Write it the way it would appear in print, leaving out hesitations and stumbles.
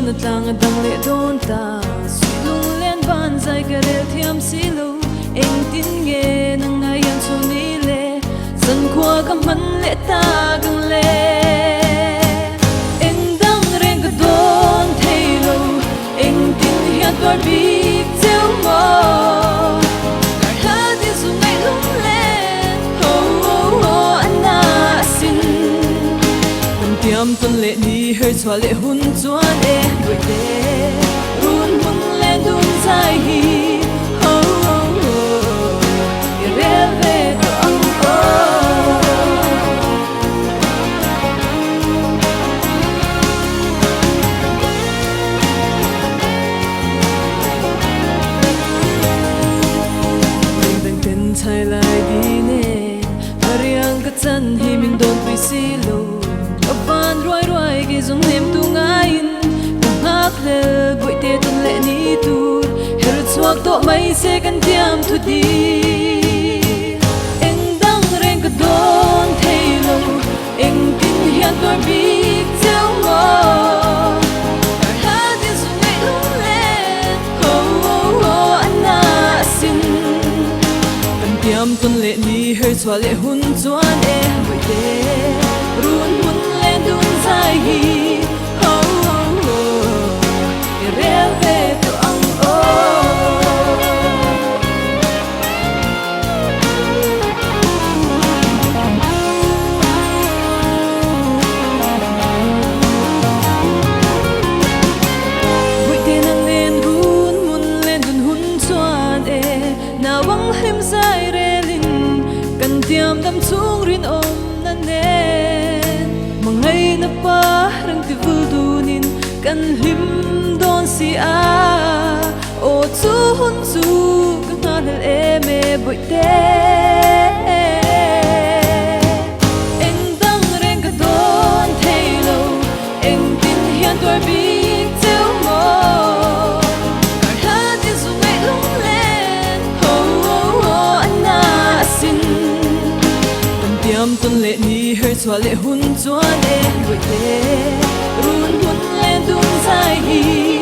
na tang dang le don ta lung len ban zai ka re thiam si lo eng tin nge nang ngai yan chu ni le san khwa ka man le ta gang le eng dang reng ka don thei lo eng tin hiat war bi teu mo tiam tuần lệ đi hơi xóa lệ hun chuan e đuổi tê run hun lên đun dài hi ho ho ho re về to ang o đừng tin thay lại đi nè ariang ka chan hi min don pi si lo van roi roi cái giống niềm tu ngain cùng hát lệ bụi tê tuần lệ ni tu hết suốt tổ mấy sẽ cần tiêm thu đi anh đang rèn cái đón thấy lâu anh tin hiện tôi biết theo mơ hát tiếng sung ngày lung lên ho anh na xin cần tiêm tuần lệ ni hơi xóa lệ hun chuan em bụi tê run hun đun dài hi ho ho re về to ang o bụi tiền ang lên hun mun lên đun hun chuan e na wang hem dài re lin cần tiam đam chung rin om na ne ngay na parang tivudunin kan lim don si a o chu hun chu kan hal eme boite eng dang reng ka don thailo eng tin hian tor bi teu mo kar ha ti zu ngai lung len ho anna sin tiam tuần lệ ni hơi xóa lệ hun chuan e đuổi tê run hun lên đun dài hi